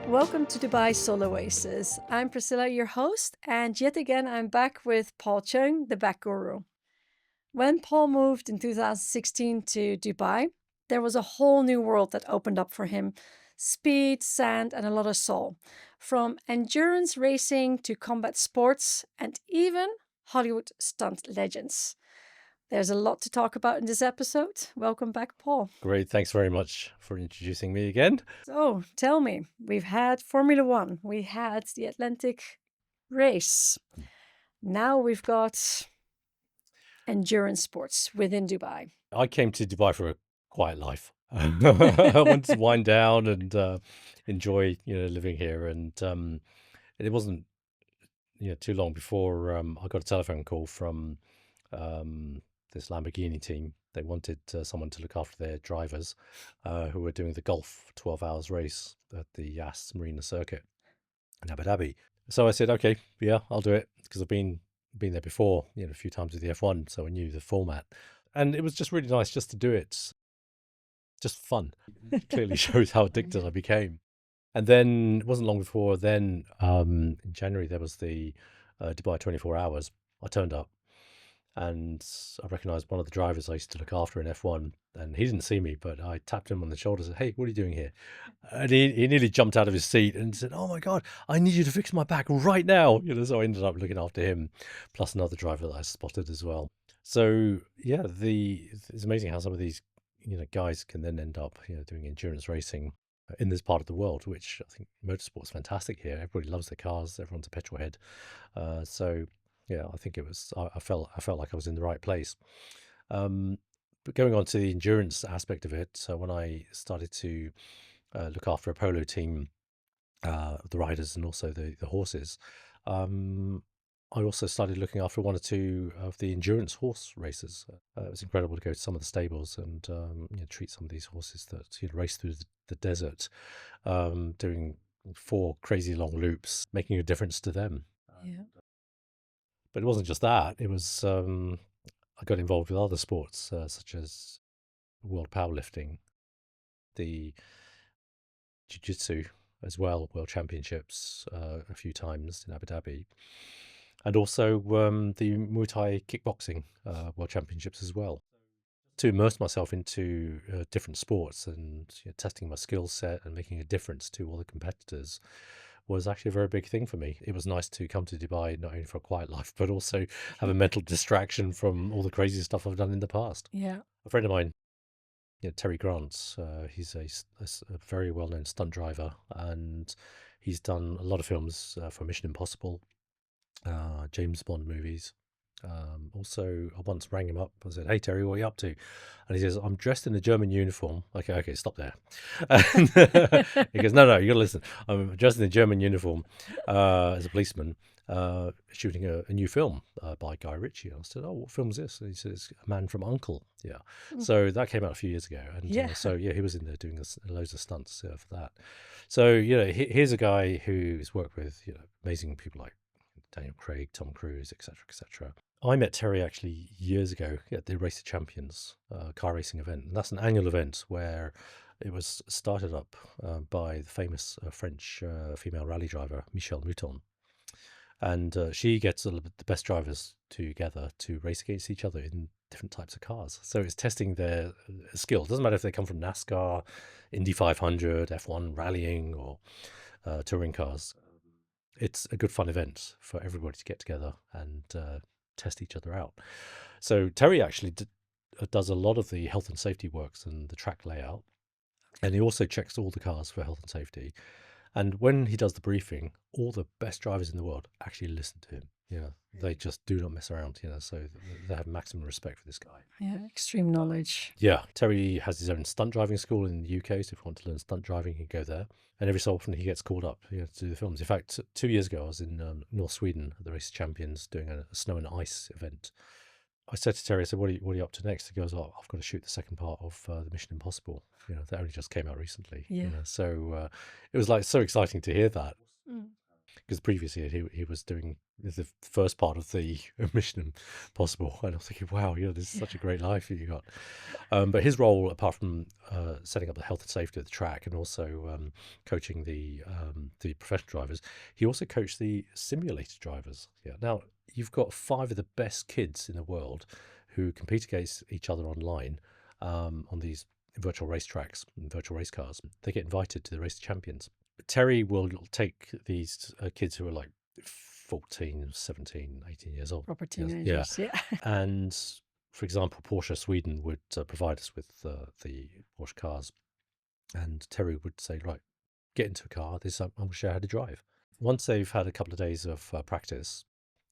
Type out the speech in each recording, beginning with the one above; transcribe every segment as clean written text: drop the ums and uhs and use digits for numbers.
Welcome to Dubai Soul Oasis. I'm Priscilla, your host, and yet again I'm back with Paul Cheung, the back guru. When Paul moved in 2016 to Dubai, there was a whole new world that opened up for him. Speed, sand, and a lot of soul. From endurance racing to combat sports and even Hollywood stunt legends. There's a lot to talk about in this episode. Welcome back, Paul. Great. Thanks very much for introducing me again. So tell me, we've had Formula One, we had the Atlantic race. Now we've got endurance sports within Dubai. I came to Dubai for a quiet life. I wanted to wind down and enjoy, living here. And it wasn't, too long before I got a telephone call from this Lamborghini team. They wanted someone to look after their drivers who were doing the golf 12 hours race at the Yas Marina Circuit in Abu Dhabi. So I said, okay, yeah, I'll do it because I've been there before, a few times with the F1, so I knew the format. And it was just really nice just to do it. Just fun. It clearly shows how addicted I became. And then it wasn't long before then, in January, there was the Dubai 24 Hours. I turned up and I recognised one of the drivers I used to look after in F1, and he didn't see me, but I tapped him on the shoulder and said, "Hey, what are you doing here?" And he nearly jumped out of his seat and said, "Oh my God, I need you to fix my back right now." So I ended up looking after him, plus another driver that I spotted as well. So yeah, it's amazing how some of these guys can then end up doing endurance racing in this part of the world, which I think motorsport's fantastic here. Everybody loves their cars. Everyone's a petrol head. So yeah, I think it was. I felt like I was in the right place. But going on to the endurance aspect of it, so when I started to look after a polo team, the riders and also the horses, I also started looking after one or two of the endurance horse races. It was incredible to go to some of the stables and treat some of these horses that race through the desert, doing 4 crazy long loops, making a difference to them. Yeah. But it wasn't just that. It was I got involved with other sports such as world powerlifting, the jiu-jitsu as well, world championships a few times in Abu Dhabi, and also the Muay Thai kickboxing world championships as well. To immerse myself into different sports and testing my skill set and making a difference to all the competitors was actually a very big thing for me. It was nice to come to Dubai, not only for a quiet life, but also have a mental distraction from all the crazy stuff I've done in the past. Yeah. A friend of mine, Terry Grant, he's a very well-known stunt driver, and he's done a lot of films for Mission Impossible, James Bond movies. Also, I once rang him up. I said, "Hey Terry, what are you up to?" And he says, "I'm dressed in a German uniform." Okay, stop there. And he goes, "No, you got to listen. I'm dressed in a German uniform as a policeman, shooting a new film by Guy Ritchie." I said, "Oh, what film is this?" And he says, "A Man from U.N.C.L.E." Yeah. So that came out a few years ago, and Yeah. so yeah, he was in there doing loads of stunts for that. So here's a guy who's worked with amazing people like Daniel Craig, Tom Cruise, etc., etc. I met Terry actually years ago at the Race of Champions car racing event. And that's an annual event where it was started up by the famous French female rally driver, Michelle Mouton. And she gets the best drivers together to race against each other in different types of cars. So it's testing their skill. It doesn't matter if they come from NASCAR, Indy 500, F1 rallying, or touring cars. It's a good fun event for everybody to get together and test each other out. So Terry actually does a lot of the health and safety works and the track layout, and he also checks all the cars for health and safety. And when he does the briefing, all the best drivers in the world actually listen to him. They just do not mess around. So they have maximum respect for this guy. Yeah, extreme knowledge. Yeah, Terry has his own stunt driving school in the UK, so if you want to learn stunt driving, you can go there. And every so often he gets called up to do the films. In fact, 2 years ago, I was in North Sweden at the Race of Champions doing a snow and ice event. I said to Terry, I said, what are you up to next? He goes, "Oh, I've got to shoot the second part of the Mission Impossible. That only just came out recently." Yeah. So it was like so exciting to hear that. because previously he was doing the first part of the Mission Impossible, and I was thinking, wow, this is such a great life that you got. But his role, apart from setting up the health and safety at the track and also coaching the professional drivers, he also coached the simulator drivers. Yeah. Now you've got five of the best kids in the world who compete against each other online on these virtual racetracks and virtual race cars. They get invited to the race champions. Terry will take these kids who are like 14, 17, 18 years old. Proper Yes, teenagers. Yeah. and for example, Porsche Sweden would provide us with the Porsche cars, and Terry would say, right, get into a car. I'm going to show you how to drive. Once they've had a couple of days of practice,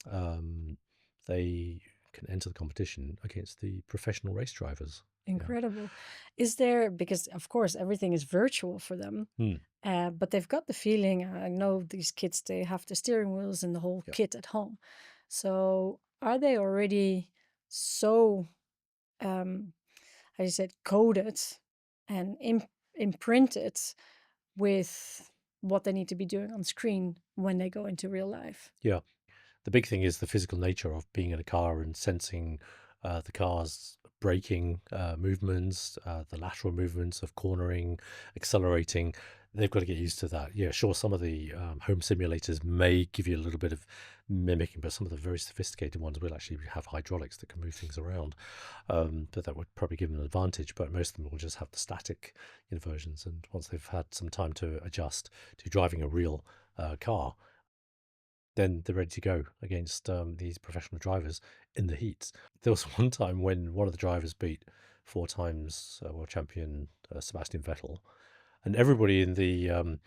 they can enter the competition against the professional race drivers. Incredible. Is there, because of course everything is virtual for them, but they've got the feeling, I know these kids, they have the steering wheels and the whole kit at home. So are they already so, how you said, coded and imprinted with what they need to be doing on screen when they go into real life? Yeah. The big thing is the physical nature of being in a car and sensing the car's braking movements, the lateral movements of cornering, accelerating. They've got to get used to that. Yeah, sure, some of the home simulators may give you a little bit of mimicking, but some of the very sophisticated ones will actually have hydraulics that can move things around. But that would probably give them an advantage, but most of them will just have the static versions. And once they've had some time to adjust to driving a real car, then they're ready to go against these professional drivers in the heats. There was one time when one of the drivers beat 4 times world champion Sebastian Vettel, and everybody in the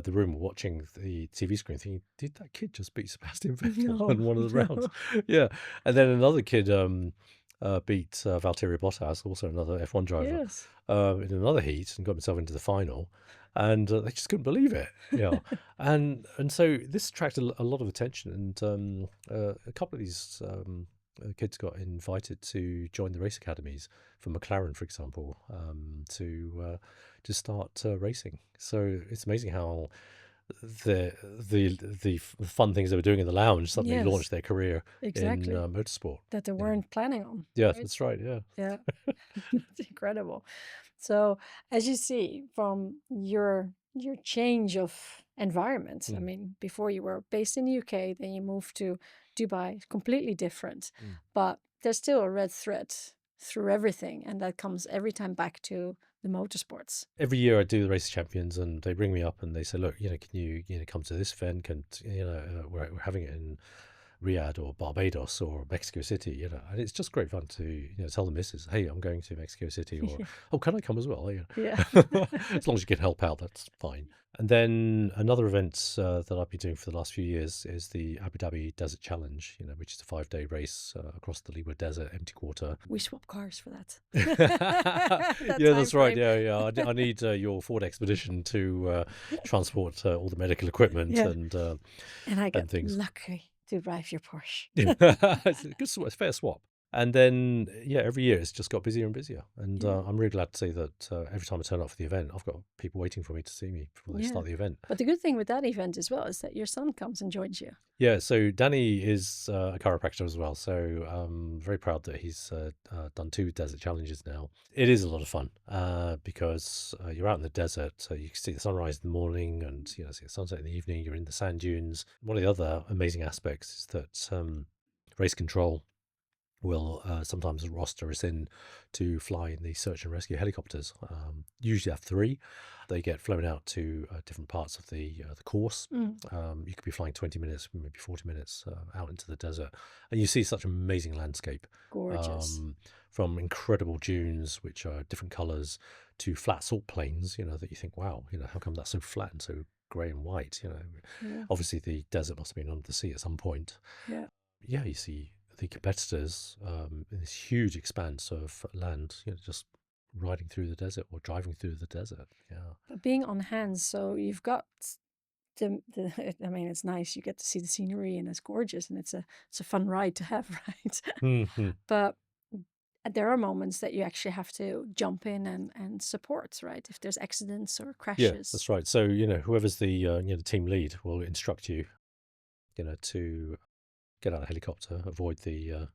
room watching the TV screen thinking, did that kid just beat Sebastian Vettel No, in one of the no. rounds? Yeah. And then another kid beat Valtteri Bottas, also another F1 driver, Yes. in another heat and got himself into the final. And they just couldn't believe it. Yeah. and so this attracted a lot of attention. And a couple of these kids got invited to join the race academies for McLaren, for example, to start racing. So it's amazing how the fun things they were doing in the lounge suddenly Yes, launched their career in exactly. motorsport. That they Yeah. weren't planning on. Yeah, Right? that's right. Yeah. Yeah. It's incredible. So as you see from your change of environment, I mean, before you were based in the UK, then you moved to Dubai, completely different. But there's still a red thread through everything, and that comes every time back to the motorsports. Every year I do the race champions, and they bring me up and they say, look, can you come to this event? Can we're having it in Riyadh or Barbados or Mexico City, and it's just great fun to tell the missus, hey, I'm going to Mexico City, or oh, can I come as well? Yeah. As long as you can help out, that's fine. And then another event that I've been doing for the last few years is the Abu Dhabi Desert Challenge, which is a 5-day race across the Liwa Desert, empty quarter. We swap cars for that. Yeah, that's right. Yeah. I need your Ford Expedition to transport all the medical equipment and I got things. lucky to drive your Porsche. It's a good swap, it's a fair swap. And then, every year it's just got busier and busier. And I'm really glad to say that every time I turn up for the event, I've got people waiting for me to see me before they start the event. But the good thing with that event as well is that your son comes and joins you. Yeah, so Danny is a chiropractor as well. So I'm very proud that he's done 2 desert challenges now. It is a lot of fun because you're out in the desert. So you can see the sunrise in the morning and see the sunset in the evening. You're in the sand dunes. One of the other amazing aspects is that race control will sometimes roster us in to fly in the search and rescue helicopters. Usually have 3. They get flown out to different parts of the course. You could be flying 20 minutes, maybe 40 minutes out into the desert, and you see such amazing landscape. Gorgeous. From incredible dunes, which are different colours, to flat salt plains, that you think, wow, how come that's so flat and so grey and white? Obviously the desert must have been under the sea at some point. Yeah, you see the competitors in this huge expanse of land, just riding through the desert or driving through the desert. Yeah. But being on hands, so you've got the I mean, it's nice. You get to see the scenery and it's gorgeous and it's a fun ride to have, right? Mm-hmm. But there are moments that you actually have to jump in and support, right? If there's accidents or Yeah, crashes. that's right. So, whoever's the team lead will instruct you, to get out of the helicopter, avoid the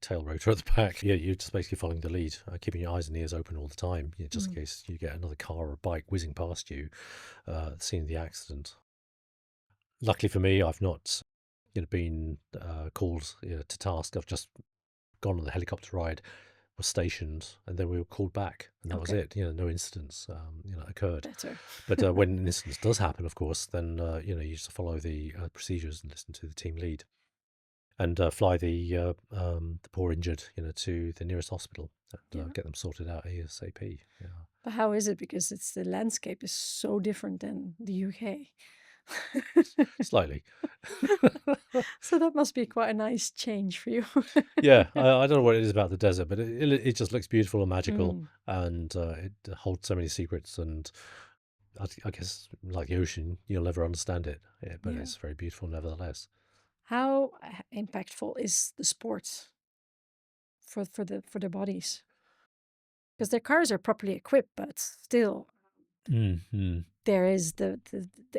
tail rotor at the back. Yeah, you're just basically following the lead, keeping your eyes and ears open all the time, just in Mm. case you get another car or a bike whizzing past you, at the scene of the accident. Luckily for me, I've not, been called, to task. I've just gone on the helicopter ride, was stationed, and then we were called back, and that was Okay, it. No incidents, occurred. better. But when an incident does happen, of course, then you just follow the procedures and listen to the team lead, and fly the poor injured, to the nearest hospital and Yeah. get them sorted out ASAP. Yeah. But how is it? Because the landscape is so different than the UK. Slightly. So that must be quite a nice change for you. Yeah, I don't know what it is about the desert, but it just looks beautiful and magical, Mm, and it holds so many secrets. And I guess, like the ocean, you'll never understand it, but yeah. it's very beautiful nevertheless. How impactful is the sport for their bodies? Because their cars are properly equipped, but still Mm, there is the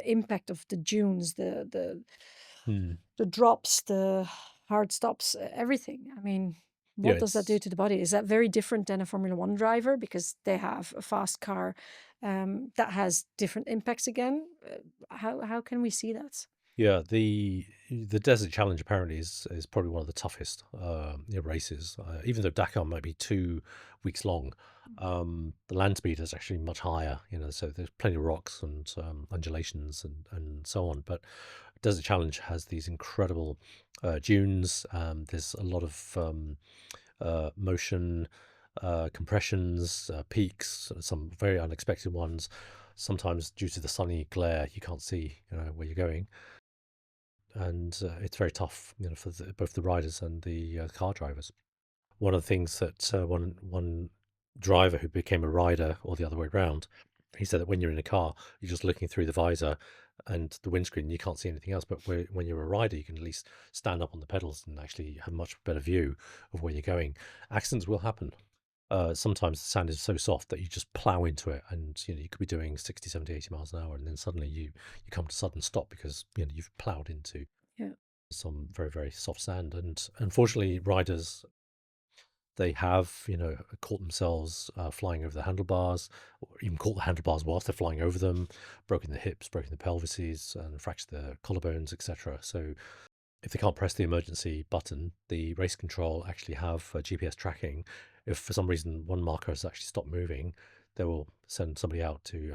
impact of the dunes, mm. the drops, the hard stops, everything. I mean, Yeah, what does that do it's to the body? Is that very different than a Formula One driver because they have a fast car that has different impacts again? How can we see that? Yeah, the Desert Challenge apparently is probably one of the toughest races. Even though Dakar might be 2 weeks long, the land speed is actually much higher. So there's plenty of rocks and undulations and so on. But Desert Challenge has these incredible dunes. There's a lot of motion, compressions, peaks, some very unexpected ones. Sometimes due to the sunny glare, you can't see where you're going, and it's very tough, for both the riders and the car drivers. One of the things that one driver who became a rider, or the other way around, he said that when you're in a car, you're just looking through the visor and the windscreen, you can't see anything else. But when you're a rider, you can at least stand up on the pedals and actually have a much better view of where you're going. Accidents will happen. Sometimes the sand is so soft that you just plow into it, and you could be doing 60, 70, 80 miles an hour, and then suddenly you come to sudden stop because you've plowed into Yeah, some very, very soft sand. And unfortunately, riders, they have, caught themselves flying over the handlebars, or even caught the handlebars whilst they're flying over them, broken the hips, broken the pelvises, and fractured the collarbones, etc. So if they can't press the emergency button, the race control actually have GPS tracking. If for some reason one marker has actually stopped moving, they will send somebody out to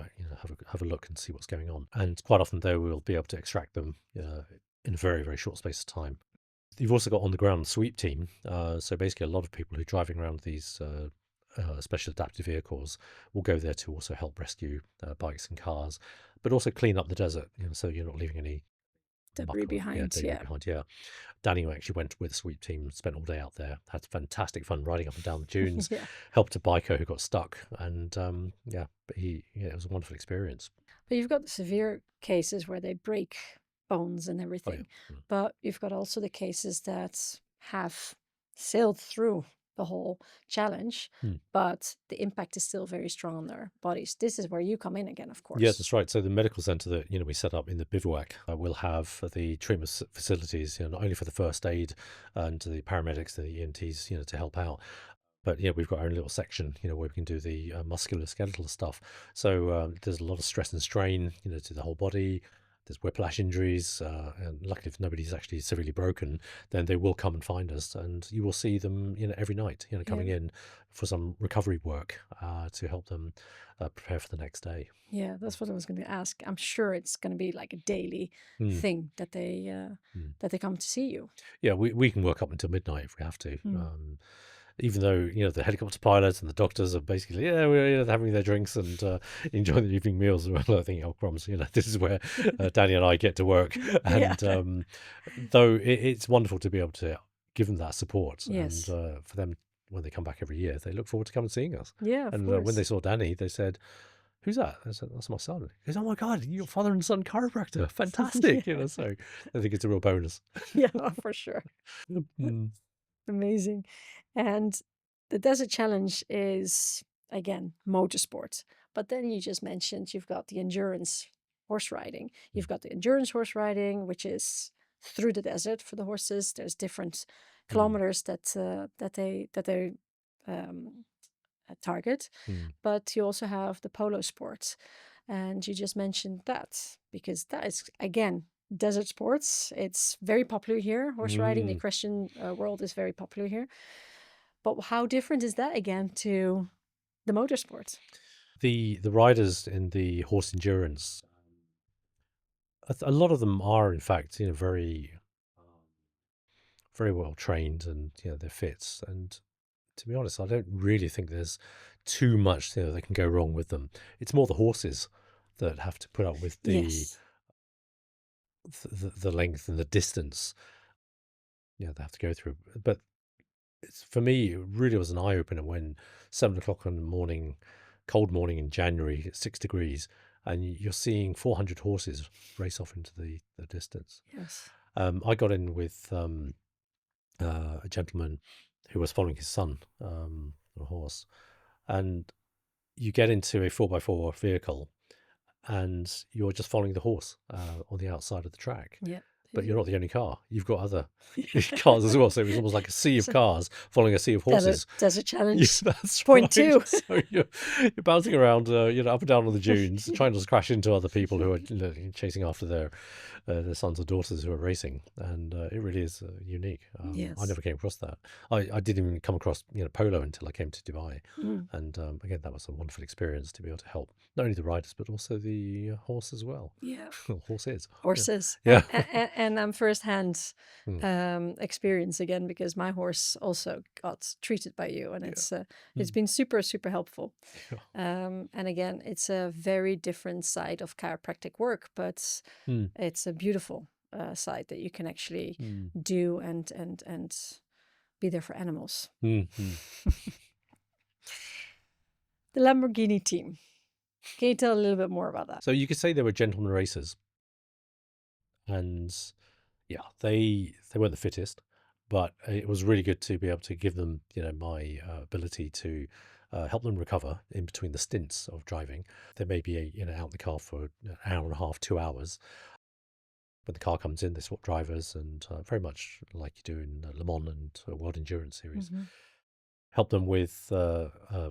have a look and see what's going on. And quite often they will be able to extract them in a very, very short space of time. You've also got on the ground sweep team. So basically, a lot of people who are driving around these special adaptive vehicles will go there to also help rescue bikes and cars, but also clean up the desert. So you're not leaving any muck debris or behind. debris Yeah, behind. Yeah, Danny actually went with the sweep team, spent all day out there, had fantastic fun riding up and down the dunes, yeah. helped a biker who got stuck, and but it was a wonderful experience. But you've got the severe cases where they break bones and Oh yeah. everything. But you've got also the cases that have sailed through the whole challenge, Mm. but the impact is still very strong on their bodies. This is where you come in again, of Yeah, course. that's right. So the medical centre that we set up in the bivouac will have the treatment facilities, not only for the first aid and the paramedics and the EMTs, to help out, but we've got our own little section, where we can do the musculoskeletal stuff. So there's a lot of stress and strain, to the whole body. There's whiplash injuries, and luckily, if nobody's actually severely broken, then they will come and find us, and you will see them, every night, coming Yeah. in for some recovery work to help them prepare for the next day. Yeah, that's what I was going to ask. I'm sure it's going to be like a daily Mm, thing mm. that they come to see you. Yeah, we can work up until midnight if we have to. Mm. Even though the helicopter pilots and the doctors are basically we're having their drinks and enjoying their evening meals. Well, I think, oh crumbs, this is where Danny and I get to work. Yeah. And though it's wonderful to be able to give them that support, and Yes. for them when they come back every year, they look forward to come and seeing us. Yeah, of And when they course. saw Danny, they said, "Who's that?" I said, "That's my son." He goes, "Oh my God, your father and son chiropractor, Yeah. fantastic!" So I think it's a real bonus. Yeah, for sure. Mm. Amazing. And the Desert Challenge is, again, motorsport. But then you just mentioned you've got the endurance horse riding. You've got the endurance horse riding, which is through the desert for the horses. There's different kilometers that they target. But you also have the polo sports. And you just mentioned that because that is, again, desert sports. It's very popular here. Horse riding, the equestrian world is very popular here. But how different is that again to the motorsport? The riders in the horse endurance, a lot of them are in fact, very well trained, and they're fit. And to be honest, I don't really think there's too much that can go wrong with them. It's more the horses that have to put up with Yes. the length and the distance. They have to go through. But for me, it really was an eye opener when 7 o'clock in the morning, cold morning in January, at 6 degrees, and you're seeing 400 horses race off into the distance. Yes. I got in with a gentleman who was following his son on a horse, and you get into a 4x4 vehicle, and you're just following the horse on the outside of the track. Yeah. But you're not the only car. You've got other cars as well. So it was almost like a sea of cars following a sea of horses. Desert Challenge. That's Point right. 2. So you're bouncing around, up and down on the dunes, trying not to crash into other people who are chasing after their sons or daughters who are racing. And it really is unique. Yes. I never came across that. I didn't even come across polo until I came to Dubai. And again, that was a wonderful experience to be able to help not only the riders but also the horse as well. Yeah. Horses. Yeah. Yeah. And I'm firsthand experience again because my horse also got treated by you, and it's been super, super helpful. And again, it's a very different side of chiropractic work, but it's a beautiful side that you can actually do and be there for animals. The Lamborghini team. Can you tell a little bit more about that? So you could say they were gentlemen racers, and they weren't the fittest, but it was really good to be able to give them my ability to help them recover in between the stints of driving. They may be out in the car for an hour and a half, 2 hours. When the car comes in, they swap drivers, and very much like you do in Le Mans and World Endurance Series. Help them with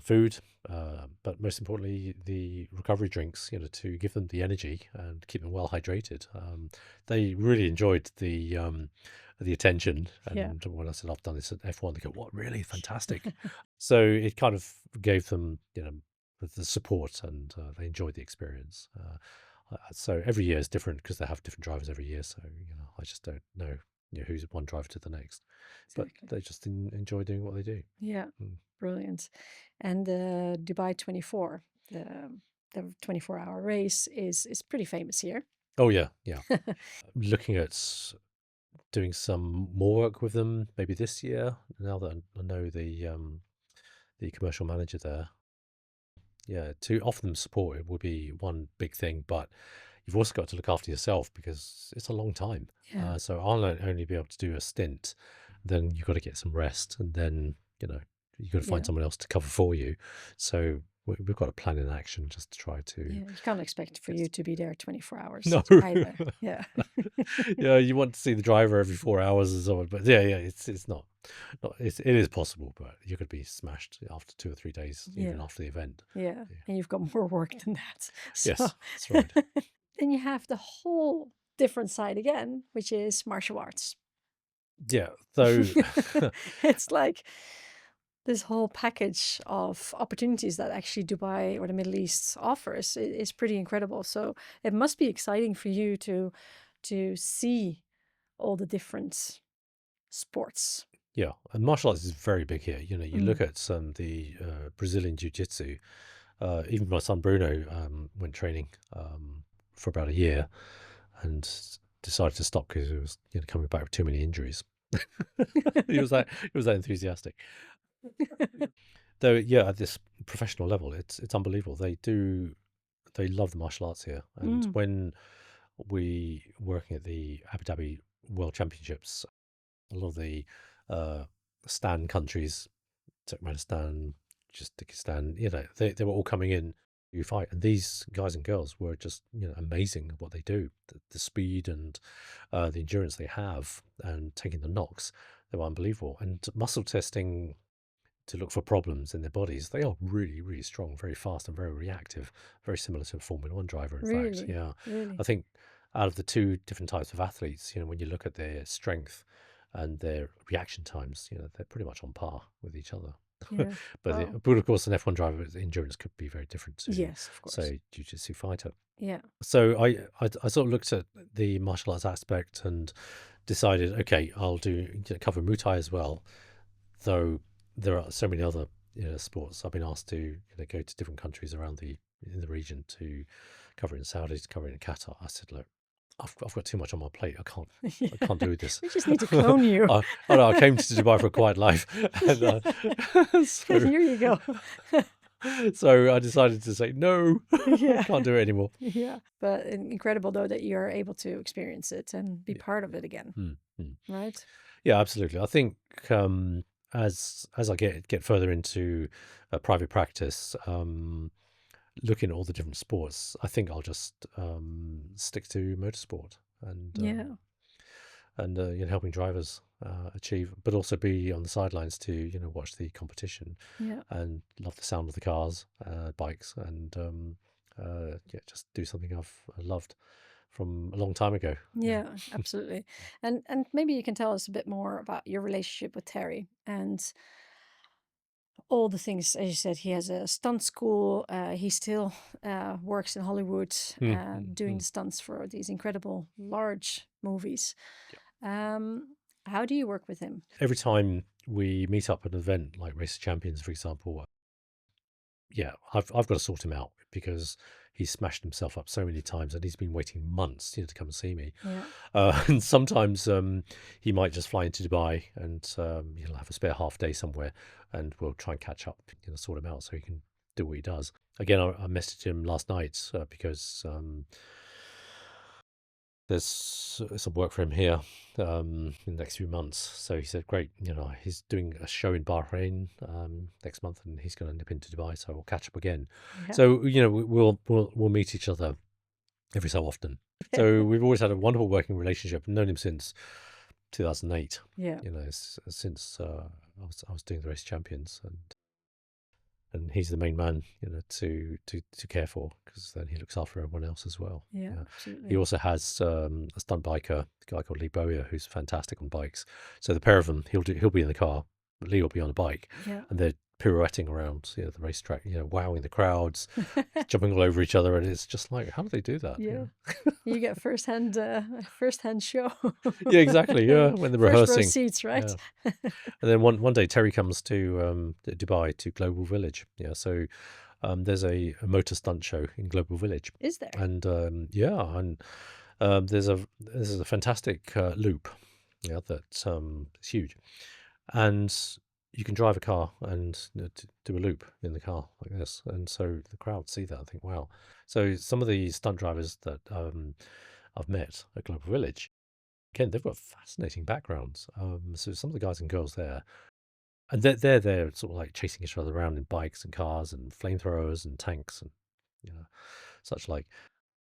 food, but most importantly, the recovery drinks, to give them the energy and keep them well hydrated. They really enjoyed the attention. And when I said I've done this at F1, they go, "What, really? Fantastic." So it kind of gave them, the support, and they enjoyed the experience. So every year is different because they have different drivers every year. So, I just don't know who's one driver to the next. Exactly. But they just enjoy doing what they do. Yeah, brilliant. And the Dubai 24, the 24-hour race is pretty famous here. Oh, yeah. Looking at doing some more work with them maybe this year, now that I know the commercial manager there. Yeah, to offer them support, it would be one big thing, but you've also got to look after yourself because it's a long time. Yeah. So I'll only be able to do a stint. Then you've got to get some rest, and then you've got to find someone else to cover for you. So we've got a plan in action just to try to. Yeah, you can't expect for you to be there 24 hours. No. Either. Yeah. Yeah, you want to see the driver every 4 hours and so on, but it's not. It is possible, but you could be smashed after 2 or 3 days, even after the event. Yeah, and you've got more work than that. So. Yes, that's right. Then you have the whole different side again, which is martial arts. Yeah, so it's like this whole package of opportunities that actually Dubai or the Middle East offers is pretty incredible. So it must be exciting for you to see all the different sports. Yeah, and martial arts is very big here. You look at the Brazilian jiu-jitsu. Even my son Bruno went training for about a year and decided to stop because he was coming back with too many injuries. he was that enthusiastic. Though, at this professional level, it's unbelievable. They love the martial arts here. And when we working at the Abu Dhabi World Championships, a lot of the stand countries Turkmenistan, Tajikistan. They were all coming in to fight, and these guys and girls were just amazing at what they do. The speed and the endurance they have, and taking the knocks, they were unbelievable. And muscle testing to look for problems in their bodies, they are really, really strong, very fast, and very reactive. Very similar to a Formula One driver, in fact. Really, Yeah, really. I think out of the two different types of athletes, when you look at their strength and their reaction times, they're pretty much on par with each other. Yeah. Wow. But of course, an F1 driver's endurance could be very different to, Yes, of course. say, jiu-jitsu fighter. Yeah. So I sort of looked at the martial arts aspect and decided, okay, I'll cover Muay Thai as well. Though there are so many other sports, I've been asked to go to different countries around in the region to cover it in Saudi, to cover it in Qatar. I said, look, I've got too much on my plate. I can't do this. We just need to clone you. I came to Dubai for a quiet life. And, so, Here you go. So I decided to say, no, I can't do it anymore. Yeah. But incredible, though, that you're able to experience it and be part of it again. Right? Yeah, absolutely. I think as I get further into private practice, looking at all the different sports, I think I'll just stick to motorsport and helping drivers achieve, but also be on the sidelines to watch the competition and love the sound of the cars, bikes, and just do something I've loved from a long time ago. Yeah, absolutely. And maybe you can tell us a bit more about your relationship with Terry and all the things. As you said, he has a stunt school. He still works in Hollywood, doing the stunts for these incredible large movies. How do you work with him? Every time we meet up at an event like Race of Champions, for example, I've got to sort him out because he's smashed himself up so many times and he's been waiting months to come and see me. And sometimes he might just fly into Dubai and he'll have a spare half day somewhere and we'll try and catch up, sort him out so he can do what he does. Again, I messaged him last night because there's some work for him here in the next few months. So he said, great, he's doing a show in Bahrain next month and he's going to nip into Dubai, so we'll catch up again. So, we'll meet each other every so often. So we've always had a wonderful working relationship. I've known him since 2008. Since I was doing the Race Champions, and he's the main man, to care for, because then he looks after everyone else as well. Absolutely. He also has a stunt biker, a guy called Lee Bowyer, who's fantastic on bikes. So the pair of them, he'll be in the car, Lee will be on a bike, and they're pirouetting around the racetrack, wowing the crowds, jumping all over each other, and it's just like, how do they do that? You get first-hand show. Yeah, exactly. Yeah, when they're First row rehearsing seats, right? And then one day Terry comes to Dubai, to Global Village. So there's a motor stunt show in Global Village. Is there? And there's a fantastic loop, that's huge, and you can drive a car and do a loop in the car like this, and so the crowd see that and think, wow. So some of the stunt drivers that I've met at Global Village, again, they've got fascinating backgrounds. So some of the guys and girls there, and they're there sort of like chasing each other around in bikes and cars and flamethrowers and tanks and such like.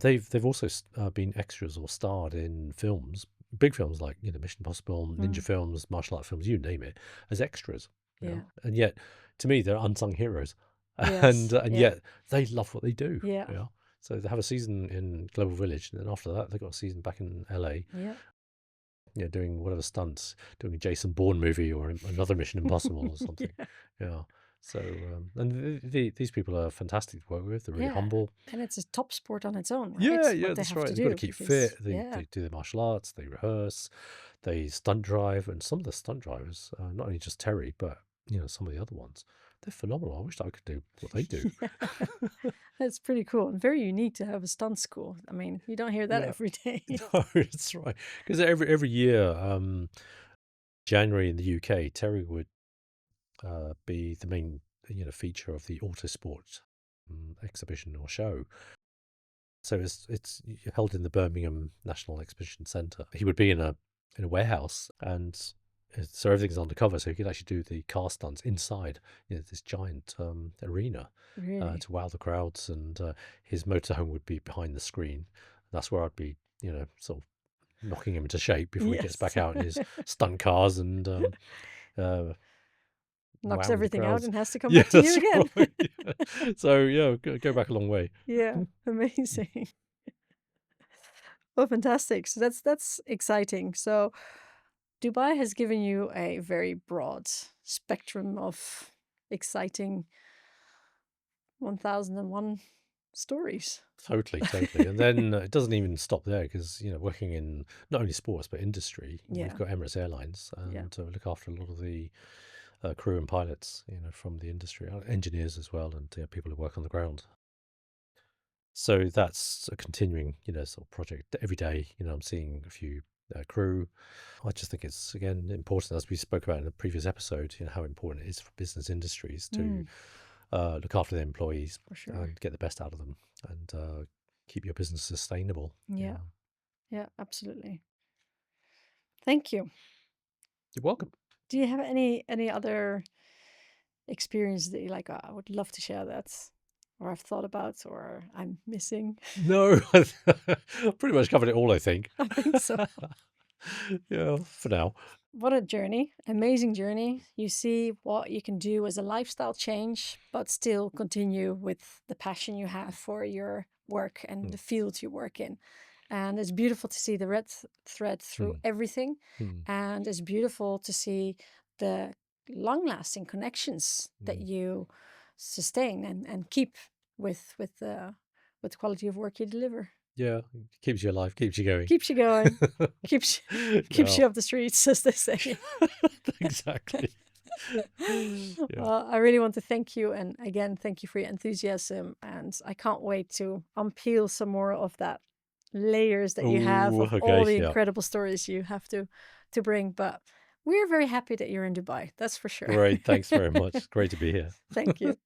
They've also been extras or starred in films, big films like Mission Impossible, ninja films, martial art films, you name it, as extras. And yet, to me, they're unsung heroes, and yet they love what they do. So they have a season in Global Village, and then after that, they got a season back in LA. Doing whatever stunts, doing a Jason Bourne movie or another Mission Impossible or something. So, and these people are fantastic to work with. They're really humble. And it's a top sport on its own, right? Yeah, that's right. They've got to keep fit. They do their martial arts. They rehearse. They stunt drive. And some of the stunt drivers, not only just Terry, but some of the other ones, they're phenomenal. I wish I could do what they do. That's pretty cool and very unique to have a stunt school. I mean, you don't hear that every day. No, that's right. Because every year, January in the UK, Terry would be the main feature of the Autosport exhibition or show. So it's held in the Birmingham National Exhibition Centre. He would be in a warehouse, and so everything's undercover, so he could actually do the car stunts inside, this giant arena Really? to wow the crowds. And his motorhome would be behind the screen. That's where I'd be, sort of knocking him into shape before he gets Yes. back out in his stunt cars and uh, Knocks wowing the everything out crowds. and has to come Yeah, back to you that's again. right. Yeah. So yeah, go back a long way. Yeah, amazing. Oh, fantastic. So that's exciting. So Dubai has given you a very broad spectrum of exciting 1001 stories. Totally, totally. And then it doesn't even stop there because, working in not only sports but industry, we've Yeah, got Emirates Airlines yeah, and we look after a lot of the crew and pilots, from the industry, engineers as well, and people who work on the ground. So that's a continuing, sort of project every day. I'm seeing a few crew. I just think it's again important, as we spoke about in the previous episode, how important it is for business industries to mm, look after their employees for sure. and get the best out of them and keep your business sustainable. Yeah, Yeah, yeah, absolutely. Thank you. you're welcome. Do you have any other experience that you like? "Oh, I would love to share that, or I've thought about, or I'm missing." No, pretty much covered it all, I think. I think so. Yeah, for now. What a journey, amazing journey. You see what you can do as a lifestyle change, but still continue with the passion you have for your work and Mm, the field you work in. And it's beautiful to see the red thread through mm, everything. mm, And it's beautiful to see the long lasting connections that mm. you sustain and keep with the quality of work you deliver. Yeah, keeps you alive, keeps you going. Keeps you going, keeps keeps Yeah, you off the streets, as they say. exactly. Yeah. Well, I really want to thank you. And again, thank you for your enthusiasm. And I can't wait to unpeel some more of that layers that you have Oh, of all okay. the Yeah. incredible stories you have to bring. But we're very happy that you're in Dubai. That's for sure. Great. Thanks very much. Great to be here. Thank you.